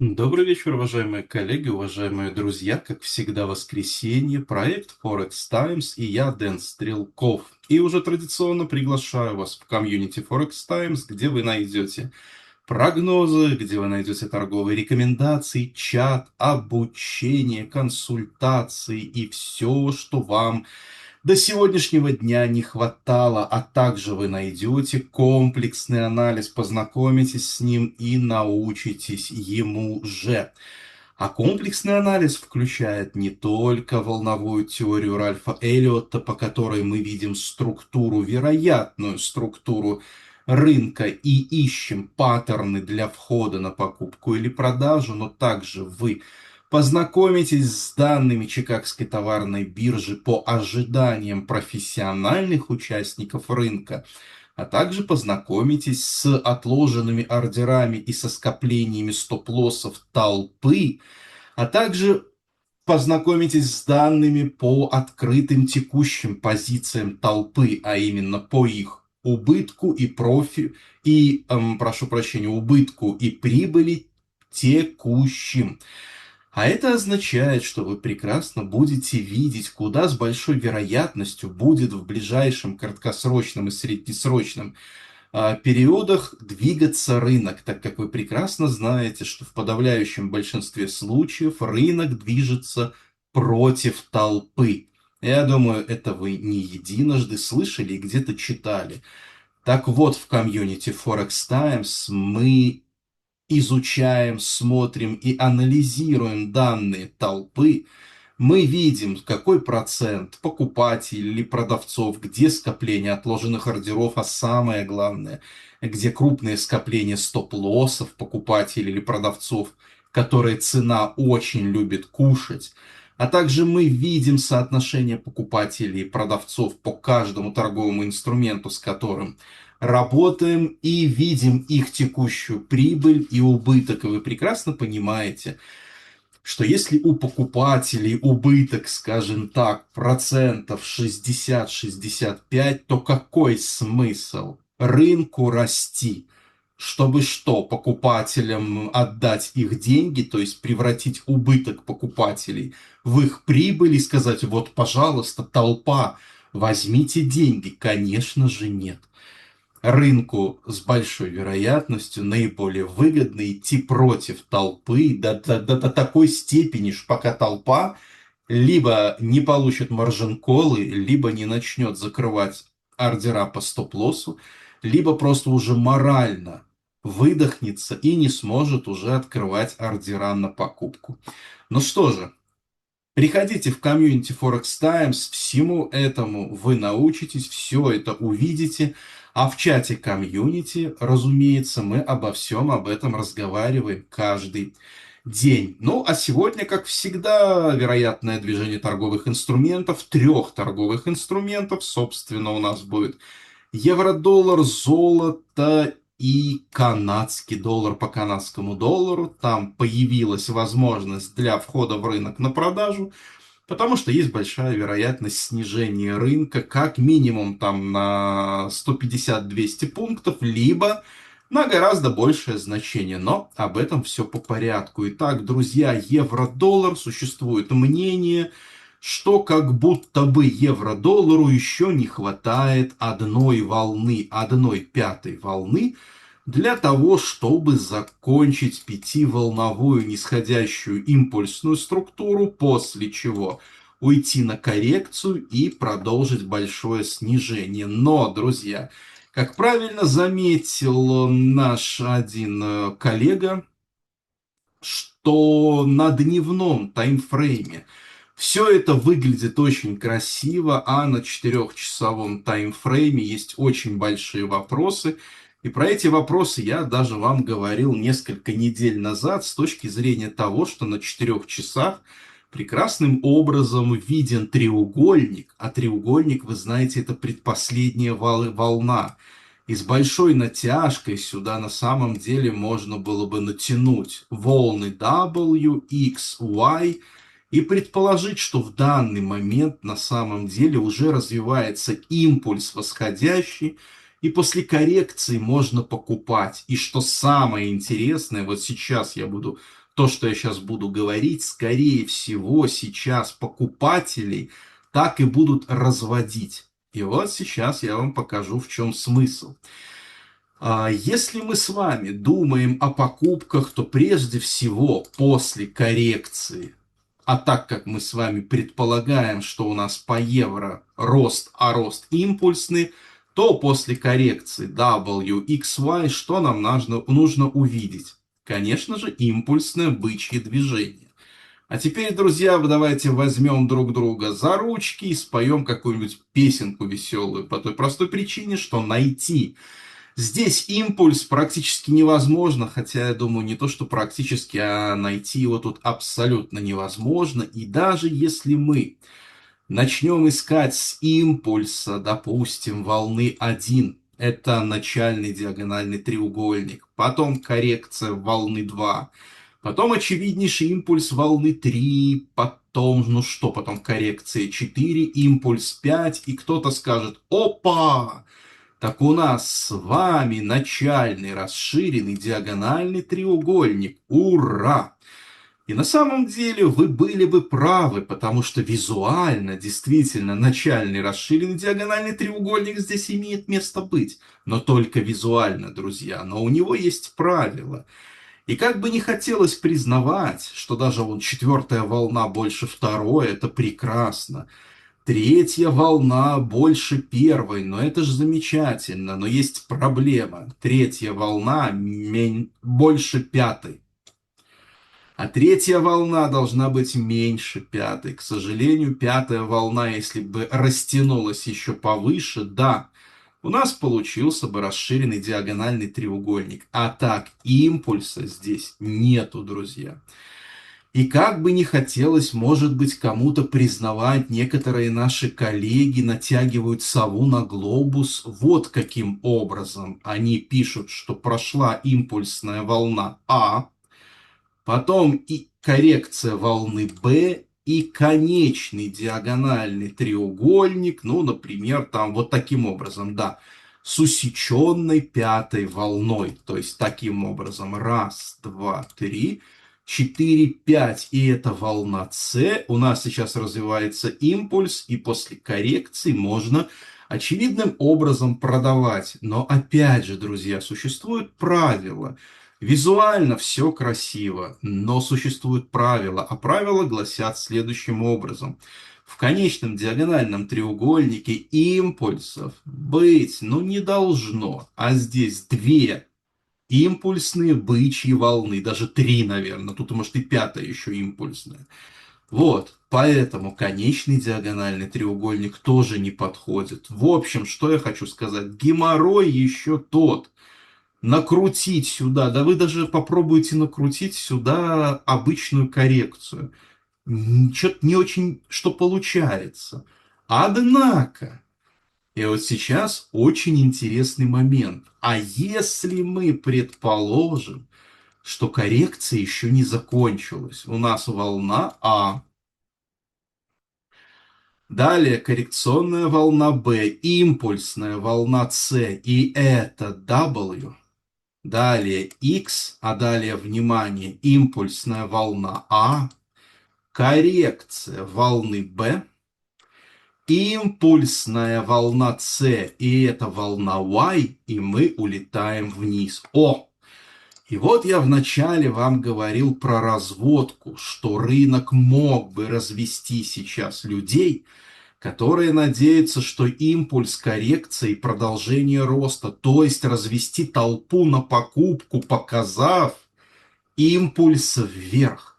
Добрый вечер, уважаемые коллеги, уважаемые друзья. Как всегда, воскресенье, проект Forex Times и я, Дэн Стрелков. И уже традиционно приглашаю вас в комьюнити Forex Times, где вы найдете прогнозы, где вы найдете торговые рекомендации, чат, обучение, консультации и все, что вам до сегодняшнего дня не хватало, а также вы найдете комплексный анализ, познакомитесь с ним и научитесь ему же. А комплексный анализ включает не только волновую теорию Ральфа Эллиотта, по которой мы видим структуру, вероятную структуру рынка и ищем паттерны для входа на покупку или продажу, но также вы познакомитесь с данными Чикагской товарной биржи по ожиданиям профессиональных участников рынка, а также познакомитесь с отложенными ордерами и со скоплениями стоп-лоссов толпы, а также познакомитесь с данными по открытым текущим позициям толпы, а именно по их убытку и прошу прощения, убытку и прибыли текущим. А это означает, что вы прекрасно будете видеть, куда с большой вероятностью будет в ближайшем краткосрочном и среднесрочном периодах двигаться рынок, так как вы прекрасно знаете, что в подавляющем большинстве случаев рынок движется против толпы. Я думаю, это вы не единожды слышали и где-то читали. Так вот, в комьюнити Forex Times мы изучаем, смотрим и анализируем данные толпы, мы видим, какой процент покупателей или продавцов, где скопление отложенных ордеров, а самое главное, где крупные скопления стоп-лоссов покупателей или продавцов, которые цена очень любит кушать. А также мы видим соотношение покупателей и продавцов по каждому торговому инструменту, с которым работаем, и видим их текущую прибыль и убыток. И вы прекрасно понимаете, что если у покупателей убыток, скажем так, процентов 60-65, то какой смысл рынку расти? Чтобы что, покупателям отдать их деньги, то есть превратить убыток покупателей в их прибыль и сказать: вот, пожалуйста, толпа, возьмите деньги? Конечно же нет. Рынку с большой вероятностью наиболее выгодно идти против толпы до такой степени, что пока толпа либо не получит маржин-колы, либо не начнет закрывать ордера по стоп-лоссу, либо просто уже морально выдохнется и не сможет уже открывать ордера на покупку. Ну что же, приходите в комьюнити Forex Times, всему этому вы научитесь, все это увидите, а в чате комьюнити, разумеется, мы обо всем об этом разговариваем каждый день. Ну, а сегодня, как всегда, вероятное движение торговых инструментов, трех торговых инструментов, собственно, у нас будет евро-доллар, золото и канадский доллар по канадскому доллару. Там появилась возможность для входа в рынок на продажу, потому что есть большая вероятность снижения рынка как минимум там на 150-200 пунктов, либо на гораздо большее значение. Но об этом все по порядку. Итак, друзья, евро-доллар, существует мнение, что как будто бы евро-доллару еще не хватает одной волны, одной пятой волны, для того, чтобы закончить пятиволновую нисходящую импульсную структуру, после чего уйти на коррекцию и продолжить большое снижение. Но, друзья, как правильно заметил наш один коллега, что на дневном таймфрейме все это выглядит очень красиво, а на 4-часовом таймфрейме есть очень большие вопросы. И про эти вопросы я даже вам говорил несколько недель назад с точки зрения того, что на 4 часах прекрасным образом виден треугольник, а треугольник, вы знаете, это предпоследняя волна. И с большой натяжкой сюда на самом деле можно было бы натянуть волны W, X, Y и предположить, что в данный момент на самом деле уже развивается импульс восходящий, и после коррекции можно покупать. И что самое интересное, вот сейчас я буду То, что я сейчас буду говорить, скорее всего, сейчас покупателей так и будут разводить. И вот сейчас я вам покажу, в чем смысл. Если мы с вами думаем о покупках, то прежде всего после коррекции, а так как мы с вами предполагаем, что у нас по евро рост, а рост импульсный, то после коррекции WXY что нам нужно увидеть? Конечно же, импульсное бычье движение. А теперь, друзья, давайте возьмем друг друга за ручки и споем какую-нибудь песенку веселую по той простой причине, что найти здесь импульс практически невозможно, хотя я думаю, не то, что практически, а найти его тут абсолютно невозможно. И даже если мы начнем искать с импульса, допустим, волны 1, это начальный диагональный треугольник, потом коррекция волны 2, потом очевиднейший импульс волны 3, потом, ну что, потом коррекция 4, импульс 5, и кто-то скажет: опа! Так у нас с вами начальный расширенный диагональный треугольник. Ура! И на самом деле вы были бы правы, потому что визуально действительно начальный расширенный диагональный треугольник здесь имеет место быть. Но только визуально, друзья. Но у него есть правила. И как бы не хотелось признавать, что даже вон четвертая волна больше второй, это прекрасно. Третья волна больше первой, но это же замечательно, но есть проблема. Третья волна больше пятой, а третья волна должна быть меньше пятой. К сожалению, пятая волна, если бы растянулась еще повыше, да, у нас получился бы расширенный диагональный треугольник. А так импульса здесь нету, друзья. И как бы не хотелось, может быть, кому-то признавать, некоторые наши коллеги натягивают сову на глобус вот каким образом. Они пишут, что прошла импульсная волна А, потом и коррекция волны Б, и конечный диагональный треугольник, ну, например, там вот таким образом, да, с усеченной пятой волной. То есть таким образом: раз, два, три, 4, 5, и это волна С. У нас сейчас развивается импульс, и после коррекции можно очевидным образом продавать. Но опять же, друзья, существует правило. Визуально все красиво, но существуют правила, а правила гласят следующим образом. В конечном диагональном треугольнике импульсов быть, ну, не должно, а здесь две импульсные бычьи волны, даже три, наверное, тут может и пятая еще импульсная. Вот, поэтому конечный диагональный треугольник тоже не подходит. В общем, что я хочу сказать, геморрой еще тот. Накрутить сюда, да вы даже попробуйте накрутить сюда обычную коррекцию. Что-то не очень что получается. Однако, и вот сейчас очень интересный момент. А если мы предположим, что коррекция еще не закончилась, у нас волна А, далее коррекционная волна Б, импульсная волна С, и это W, далее X, а далее, внимание, импульсная волна А, коррекция волны Б, импульсная волна С, и это волна Y, и мы улетаем вниз. О! И вот я вначале вам говорил про разводку, что рынок мог бы развести сейчас людей, которые надеются, что импульс коррекции и продолжение роста, то есть развести толпу на покупку, показав импульс вверх.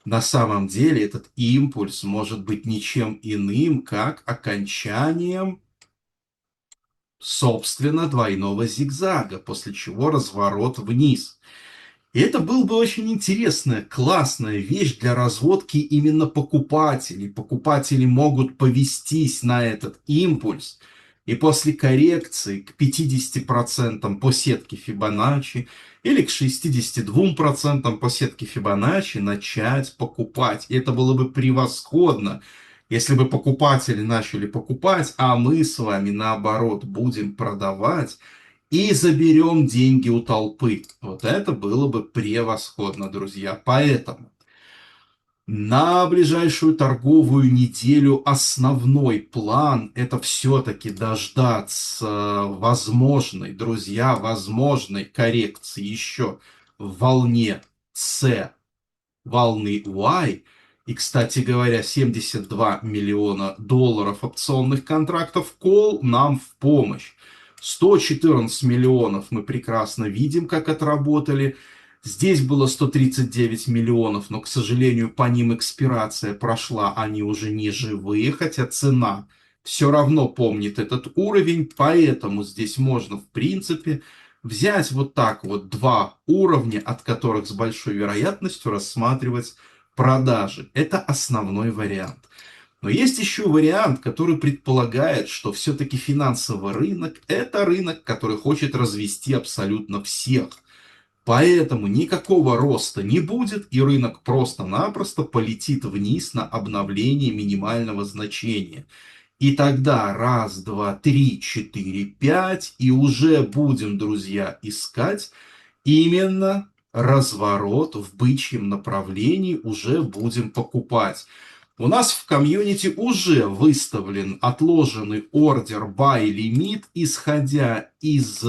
На самом деле этот импульс может быть ничем иным, как окончанием, собственно, двойного зигзага, после чего разворот вниз. И это был бы очень интересная, классная вещь для разводки именно покупателей. Покупатели могут повестись на этот импульс и после коррекции к 50% по сетке Фибоначчи или к 62% по сетке Фибоначчи начать покупать. И это было бы превосходно, если бы покупатели начали покупать, а мы с вами наоборот будем продавать. и заберем деньги у толпы. Вот это было бы превосходно, друзья. Поэтому на ближайшую торговую неделю основной план — это все-таки дождаться возможной, друзья, возможной коррекции еще в волне С, волны Y. И, кстати говоря, 72 миллиона долларов опционных контрактов Call нам в помощь. 114 миллионов мы прекрасно видим, как отработали. Здесь было 139 миллионов, но, к сожалению, по ним экспирация прошла, они уже не живые, хотя цена все равно помнит этот уровень, поэтому здесь можно, в принципе, взять вот так вот два уровня, от которых с большой вероятностью рассматривать продажи. Это основной вариант. Но есть еще вариант, который предполагает, что все-таки финансовый рынок — это рынок, который хочет развести абсолютно всех. Поэтому никакого роста не будет, и рынок просто-напросто полетит вниз на обновление минимального значения. И тогда раз, два, три, четыре, пять, и уже будем, друзья, искать именно разворот в бычьем направлении, уже будем покупать. У нас в комьюнити уже выставлен отложенный ордер buy лимит, исходя из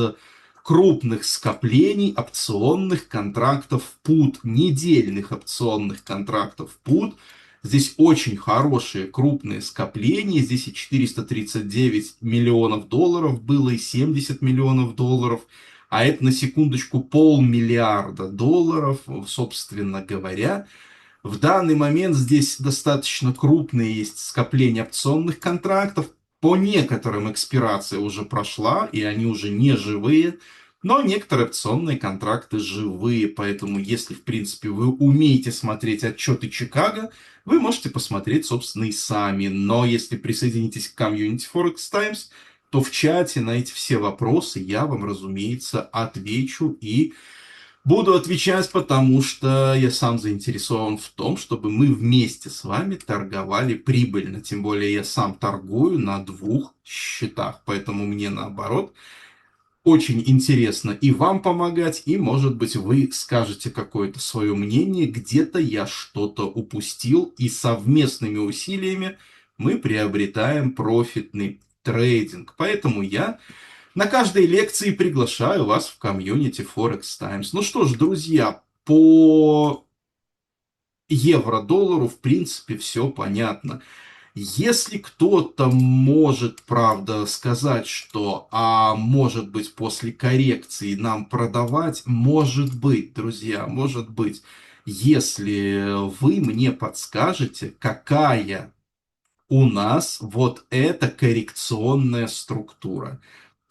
крупных скоплений опционных контрактов put, недельных опционных контрактов put. Здесь очень хорошие крупные скопления. Здесь и 439 миллионов долларов было, и 70 миллионов долларов. А это, на секундочку, полмиллиарда долларов, собственно говоря. В данный момент здесь достаточно крупные есть скопления опционных контрактов. По некоторым экспирация уже прошла, и они уже не живые. Но некоторые опционные контракты живые. Поэтому, если, в принципе, вы умеете смотреть отчеты Чикаго, вы можете посмотреть, собственно, и сами. Но если присоединитесь к комьюнити Forex Times, то в чате на эти все вопросы я вам, разумеется, отвечу и буду отвечать, потому что я сам заинтересован в том, чтобы мы вместе с вами торговали прибыльно. Тем более я сам торгую на двух счетах, поэтому мне наоборот очень интересно и вам помогать, и, может быть, вы скажете какое-то свое мнение, где-то я что-то упустил, и совместными усилиями мы приобретаем профитный трейдинг. Поэтому я на каждой лекции приглашаю вас в комьюнити Forex Times. Ну что ж, друзья, по евро-доллару, в принципе, все понятно. Если кто-то может, правда, сказать, что, а может быть, после коррекции нам продавать, может быть, друзья, может быть, если вы мне подскажете, какая у нас вот эта коррекционная структура.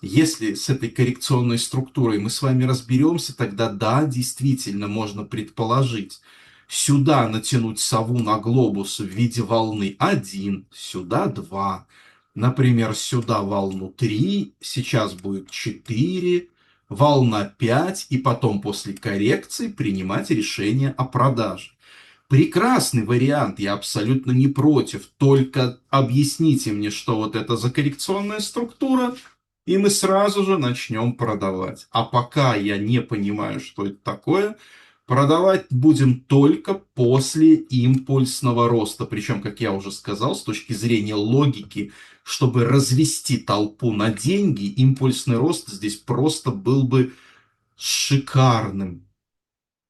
Если с этой коррекционной структурой мы с вами разберемся, тогда да, действительно можно предположить, сюда натянуть сову на глобус в виде волны 1, сюда 2, например, сюда волну 3, сейчас будет 4, волна 5, и потом после коррекции принимать решение о продаже. Прекрасный вариант, я абсолютно не против. Только объясните мне, что вот это за коррекционная структура, и мы сразу же начнем продавать. А пока я не понимаю, что это такое, продавать будем только после импульсного роста. Причем, как я уже сказал, с точки зрения логики, чтобы развести толпу на деньги, импульсный рост здесь просто был бы шикарным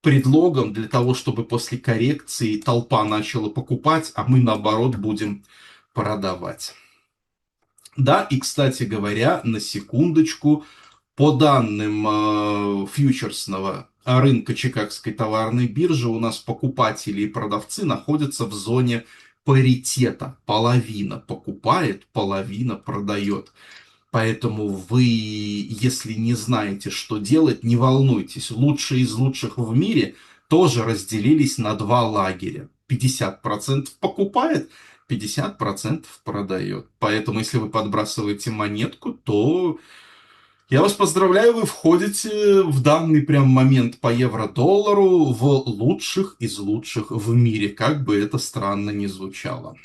предлогом для того, чтобы после коррекции толпа начала покупать, а мы наоборот будем продавать. Да, и, кстати говоря, на секундочку, по данным фьючерсного рынка Чикагской товарной биржи, у нас покупатели и продавцы находятся в зоне паритета. Половина покупает, половина продает. Поэтому вы, если не знаете, что делать, не волнуйтесь. Лучшие из лучших в мире тоже разделились на два лагеря. 50% покупает, 50% продает. Поэтому, если вы подбрасываете монетку, то я вас поздравляю, вы входите в данный прям момент по евро-доллару в лучших из лучших в мире, как бы это странно ни звучало.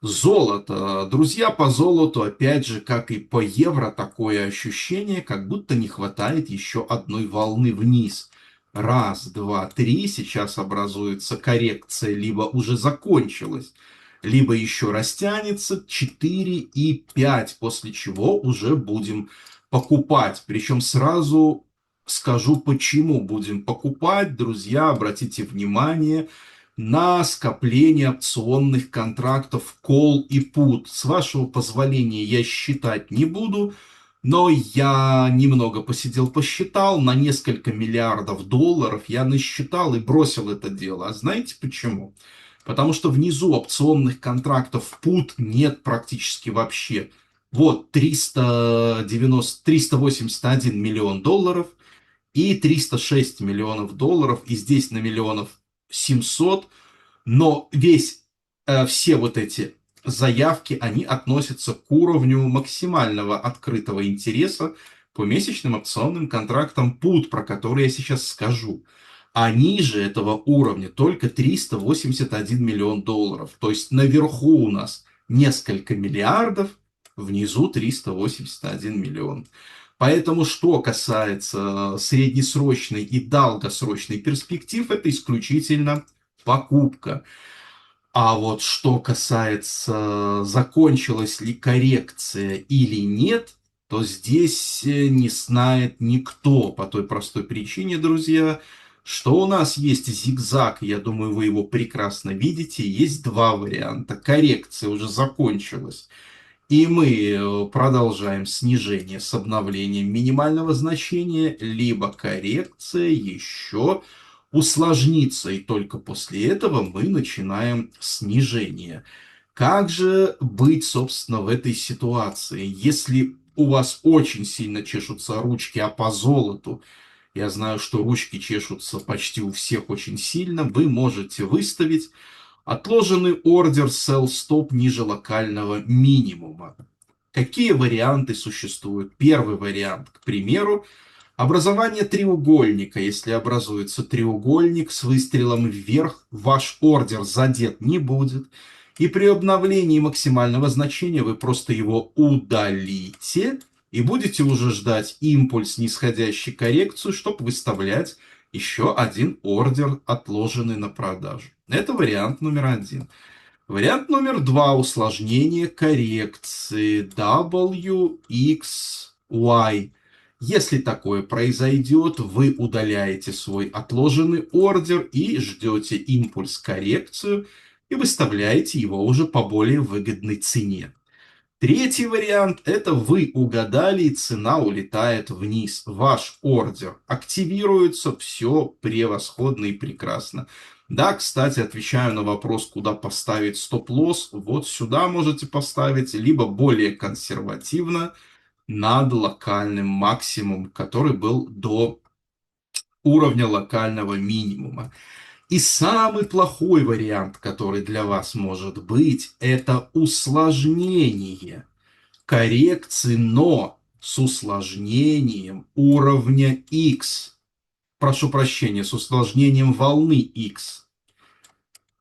Золото. Друзья, по золоту, опять же, как и по евро, такое ощущение, как будто не хватает еще одной волны вниз. Раз, два, три. Сейчас образуется коррекция, либо уже закончилась, либо еще растянется. 4 и 5, после чего уже будем покупать. Причем сразу скажу, почему будем покупать. Друзья, обратите внимание на скопление опционных контрактов call и put. С вашего позволения я считать не буду, но я немного посидел, посчитал, на несколько миллиардов долларов я насчитал и бросил это дело. А знаете почему? Потому что внизу опционных контрактов put нет практически вообще. Вот 381 миллион долларов и 306 миллионов долларов, и здесь на миллионов 700, но все вот эти заявки, они относятся к уровню максимального открытого интереса по месячным опционным контрактам PUT, про которые я сейчас скажу. А ниже этого уровня только 381 миллион долларов. То есть наверху у нас несколько миллиардов, внизу 381 миллион. Поэтому, что касается среднесрочной и долгосрочной перспектив, это исключительно покупка. А вот что касается, закончилась ли коррекция или нет, то здесь не знает никто, по той простой причине, друзья, что у нас есть зигзаг, я думаю, вы его прекрасно видите, есть два варианта. Коррекция уже закончилась, и мы продолжаем снижение с обновлением минимального значения, либо коррекция еще усложнится, и только после этого мы начинаем снижение. Как же быть, собственно, в этой ситуации? Если у вас очень сильно чешутся ручки, а по золоту, я знаю, что ручки чешутся почти у всех очень сильно, вы можете выставить отложенный ордер sell stop ниже локального минимума. Какие варианты существуют? Первый вариант, к примеру, образование треугольника. Если образуется треугольник с выстрелом вверх, ваш ордер задет не будет. И при обновлении максимального значения вы просто его удалите и будете уже ждать импульс нисходящей коррекцию, чтобы выставлять еще один ордер, отложенный на продажу. Это вариант номер один. Вариант номер два – усложнение коррекции WXY. Если такое произойдет, вы удаляете свой отложенный ордер и ждете импульс-коррекцию и выставляете его уже по более выгодной цене. Третий вариант – это вы угадали, и цена улетает вниз. Ваш ордер активируется, все превосходно и прекрасно. Да, кстати, отвечаю на вопрос, куда поставить стоп-лосс. Вот сюда можете поставить, либо более консервативно над локальным максимумом, который был до уровня локального минимума. И самый плохой вариант, который для вас может быть, это усложнение коррекции, но с усложнением уровня X. Прошу прощения, с усложнением волны X.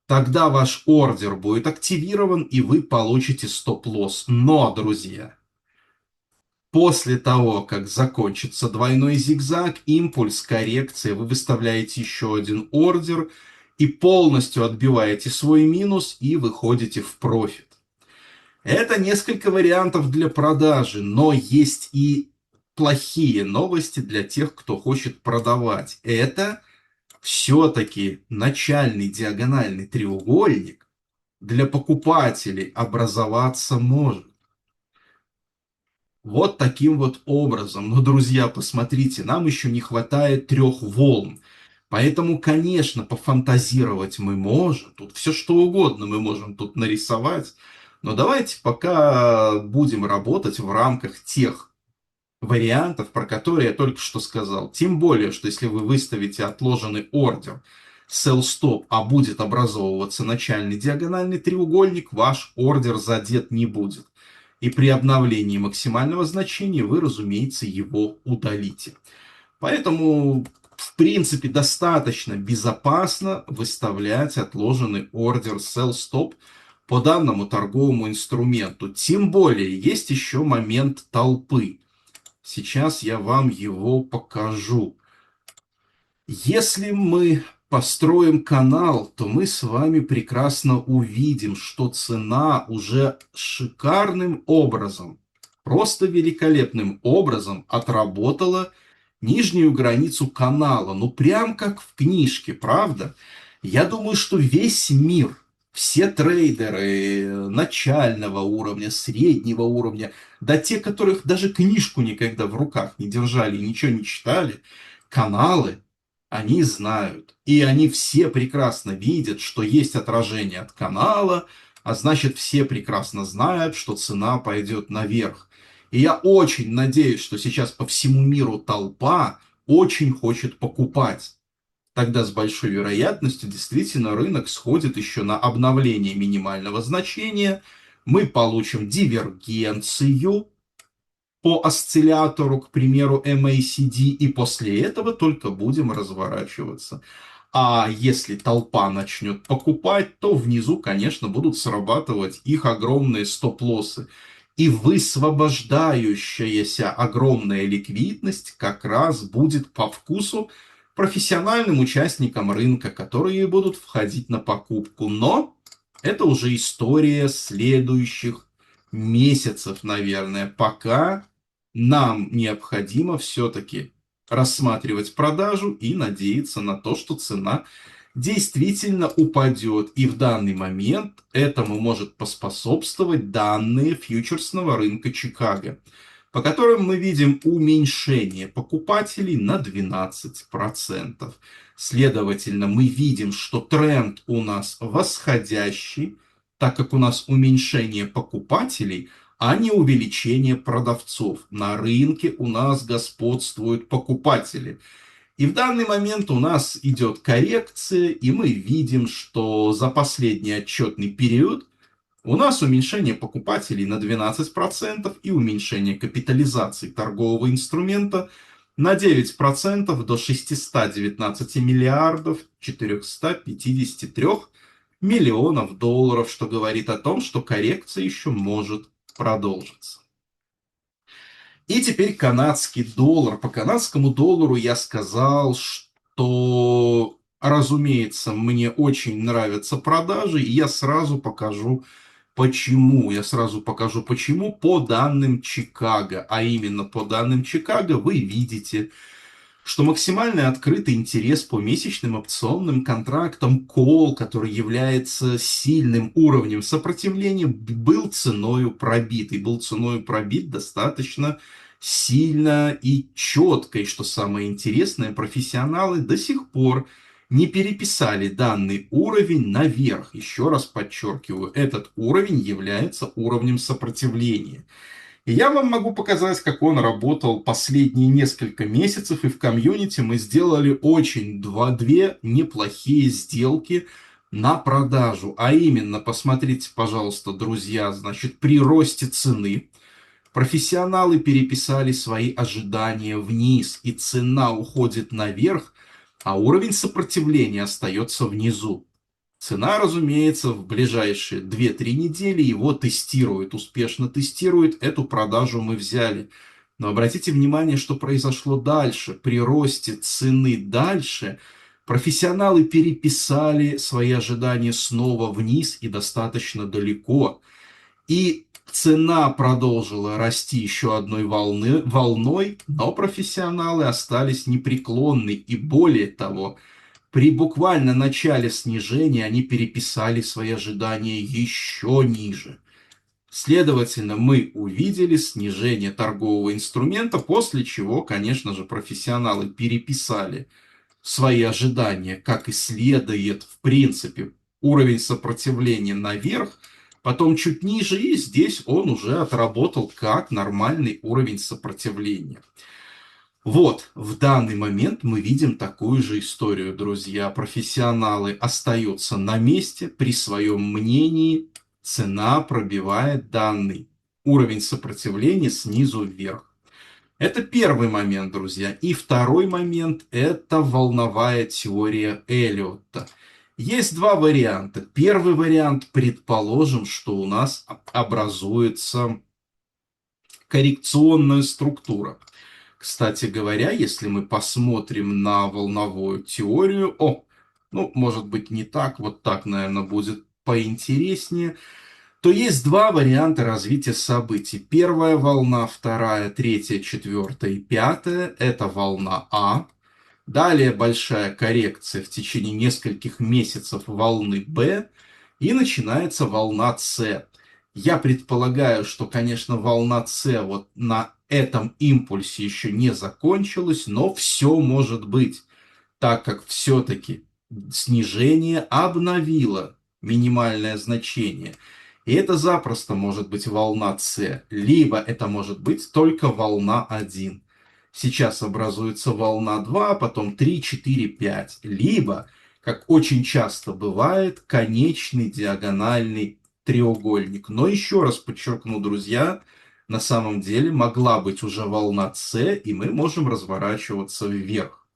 Тогда ваш ордер будет активирован, и вы получите стоп-лосс. Но, друзья, после того, как закончится двойной зигзаг, импульс, коррекция, вы выставляете еще один ордер и полностью отбиваете свой минус и выходите в профит. Это несколько вариантов для продажи, но есть и плохие новости для тех, кто хочет продавать. Это все-таки начальный диагональный треугольник для покупателей образоваться может. Вот таким вот образом. Но, друзья, посмотрите, нам еще не хватает 3 волн. Поэтому, конечно, пофантазировать мы можем. Тут все что угодно мы можем тут нарисовать. Но давайте пока будем работать в рамках тех вариантов, про которые я только что сказал. Тем более, что если вы выставите отложенный ордер sell stop, а будет образовываться начальный диагональный треугольник, ваш ордер задет не будет. И при обновлении максимального значения вы, разумеется, его удалите. Поэтому, в принципе, достаточно безопасно выставлять отложенный ордер sell stop по данному торговому инструменту. Тем более, есть еще момент толпы. Сейчас я вам его покажу. Если мы построим канал, то мы с вами прекрасно увидим, что цена уже шикарным образом, просто великолепным образом отработала нижнюю границу канала. Ну, прям как в книжке, правда? Я думаю, что весь мир, все трейдеры начального уровня, среднего уровня, да те, которых даже книжку никогда в руках не держали и ничего не читали, каналы, они знают. И они все прекрасно видят, что есть отражение от канала, а значит, все прекрасно знают, что цена пойдет наверх. И я очень надеюсь, что сейчас по всему миру толпа очень хочет покупать. Тогда с большой вероятностью действительно рынок сходит еще на обновление минимального значения. Мы получим дивергенцию по осциллятору, к примеру, MACD, и после этого только будем разворачиваться. А если толпа начнет покупать, то внизу, конечно, будут срабатывать их огромные стоп-лоссы. И высвобождающаяся огромная ликвидность как раз будет по вкусу профессиональным участникам рынка, которые будут входить на покупку. Но это уже история следующих месяцев, наверное, пока нам необходимо все-таки рассматривать продажу и надеяться на то, что цена действительно упадет. И в данный момент этому может поспособствовать данные фьючерсного рынка Чикаго, по которым мы видим уменьшение покупателей на 12%. Следовательно, мы видим, что тренд у нас восходящий, так как у нас уменьшение покупателей, а не увеличение продавцов. На рынке у нас господствуют покупатели. И в данный момент у нас идет коррекция, и мы видим, что за последний отчетный период у нас уменьшение покупателей на 12% и уменьшение капитализации торгового инструмента на 9% до 619 миллиардов 453 миллионов долларов, что говорит о том, что коррекция еще может продолжится. И теперь канадский доллар. По канадскому доллару я сказал, что, разумеется, мне очень нравятся продажи, и я сразу покажу почему. Я сразу покажу почему по данным Чикаго. А именно по данным Чикаго вы видите, что максимально открытый интерес по месячным опционным контрактам Call, который является сильным уровнем сопротивления, был ценою пробит. И был ценою пробит достаточно сильно и четко. И что самое интересное, профессионалы до сих пор не переписали данный уровень наверх. Еще раз подчеркиваю, этот уровень является уровнем сопротивления. И я вам могу показать, как он работал последние несколько месяцев, и в комьюнити мы сделали очень две неплохие сделки на продажу. А именно, посмотрите, пожалуйста, друзья, значит, при росте цены профессионалы переписали свои ожидания вниз, и цена уходит наверх, а уровень сопротивления остается внизу. Цена, разумеется, в ближайшие 2-3 недели его тестирует, успешно тестирует. Эту продажу мы взяли. Но обратите внимание, что произошло дальше. При росте цены дальше профессионалы переписали свои ожидания снова вниз и достаточно далеко. И цена продолжила расти еще одной волной, но профессионалы остались непреклонны. И более того, при буквально начале снижения они переписали свои ожидания еще ниже. Следовательно, мы увидели снижение торгового инструмента, после чего, конечно же, профессионалы переписали свои ожидания, как и следует, в принципе, уровень сопротивления наверх, потом чуть ниже, и здесь он уже отработал как нормальный уровень сопротивления. Вот, в данный момент мы видим такую же историю, друзья. Профессионалы остаются на месте при своем мнении. Цена пробивает данный уровень сопротивления снизу вверх. Это первый момент, друзья. И второй момент – это волновая теория Эллиотта. Есть два варианта. Первый вариант, предположим, что у нас образуется коррекционная структура. Кстати говоря, если мы посмотрим на волновую теорию, ну, может быть, не так, вот так, наверное, будет поинтереснее, то есть два варианта развития событий. Первая волна, вторая, третья, четвертая и пятая – это волна А. Далее большая коррекция в течение нескольких месяцев волны Б, и начинается волна С. Я предполагаю, что, конечно, волна С вот на этом импульсе еще не закончилась, но все может быть, так как все-таки снижение обновило минимальное значение. И это запросто может быть волна С, либо это может быть только волна 1. Сейчас образуется волна 2, потом 3, 4, 5. Либо, как очень часто бывает, конечный диагональный треугольник. Но еще раз подчеркну, друзья, на самом деле могла быть уже волна С, и мы можем разворачиваться вверх.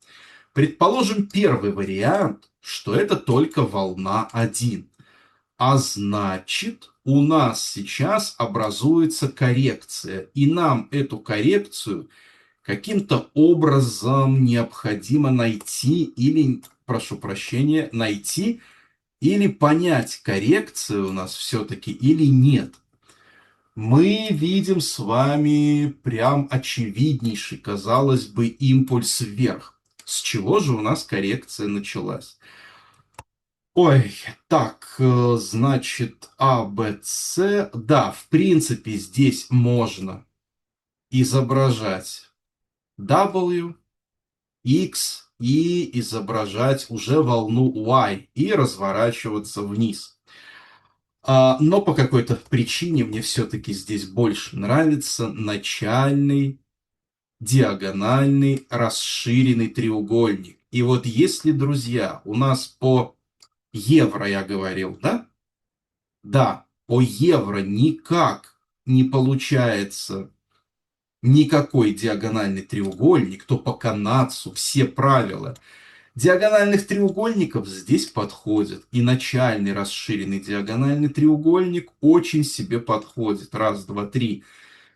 Предположим, первый вариант, что это только волна 1. А значит, у нас сейчас образуется коррекция. И нам эту коррекцию каким-то образом необходимо найти или, прошу прощения, найти или понять, коррекция у нас все-таки или нет. Мы видим с вами прям очевиднейший, казалось бы, импульс вверх. С чего же у нас коррекция началась? Ой, так, значит, А, Б, С. Да, в принципе, здесь можно изображать W, X и изображать уже волну Y и разворачиваться вниз. Но по какой-то причине мне все-таки здесь больше нравится начальный диагональный расширенный треугольник. И вот если, друзья, у нас по евро я говорил, да? Да, по евро никак не получается никакой диагональный треугольник, то по канадцу все правила диагональных треугольников здесь подходят. И начальный расширенный диагональный треугольник очень себе подходит. Раз, два, три.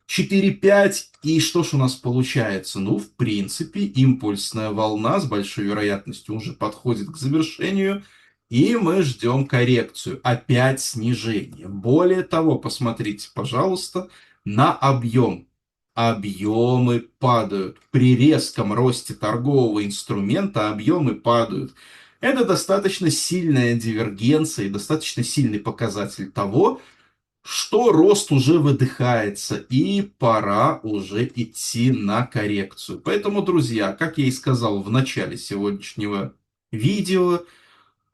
4-5. И что ж у нас получается? Ну, в принципе, импульсная волна с большой вероятностью уже подходит к завершению. И мы ждем коррекцию. Опять снижение. Более того, посмотрите, пожалуйста, на объем. Объемы падают. При резком росте торгового инструмента объемы падают. Это достаточно сильная дивергенция и достаточно сильный показатель того, что рост уже выдыхается, и пора уже идти на коррекцию. Поэтому, друзья, как я и сказал в начале сегодняшнего видео,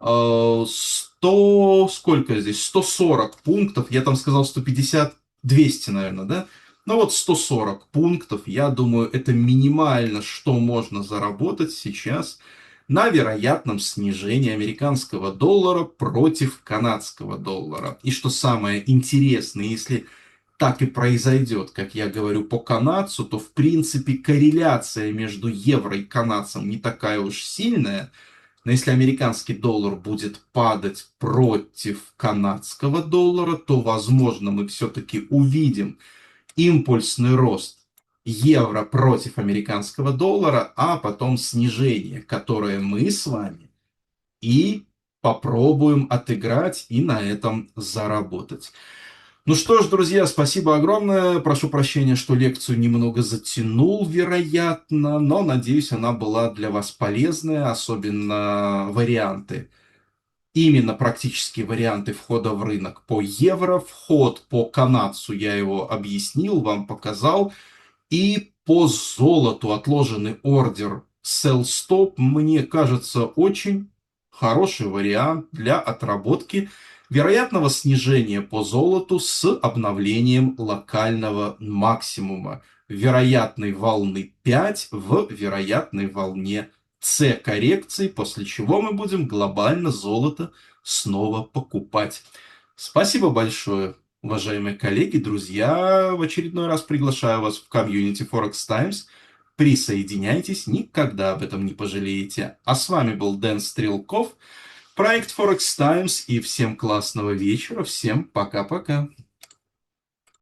100, сколько здесь, 140 пунктов, я там сказал 150, 200, наверное, да? Ну вот 140 пунктов, я думаю, это минимально, что можно заработать сейчас на вероятном снижении американского доллара против канадского доллара. И что самое интересное, если так и произойдет, как я говорю, по канадцу, то в принципе корреляция между евро и канадцем не такая уж сильная. Но если американский доллар будет падать против канадского доллара, то, возможно, мы все-таки увидим импульсный рост евро против американского доллара, а потом снижение, которое мы с вами и попробуем отыграть и на этом заработать. Ну что ж, друзья, спасибо огромное. Прошу прощения, что лекцию немного затянул, вероятно, но надеюсь, она была для вас полезная, особенно варианты. Именно практические варианты входа в рынок по евро, вход по канадцу я его объяснил, вам показал. И по золоту отложенный ордер Sell Stop мне кажется очень хороший вариант для отработки вероятного снижения по золоту с обновлением локального максимума вероятной волны 5 в вероятной волне С коррекции, после чего мы будем глобально золото снова покупать. Спасибо большое, уважаемые коллеги, друзья. В очередной раз приглашаю вас в комьюнити Forex Times. Присоединяйтесь, никогда об этом не пожалеете. А с вами был Дэн Стрелков, Проект Forex Times, и всем классного вечера, всем пока-пока.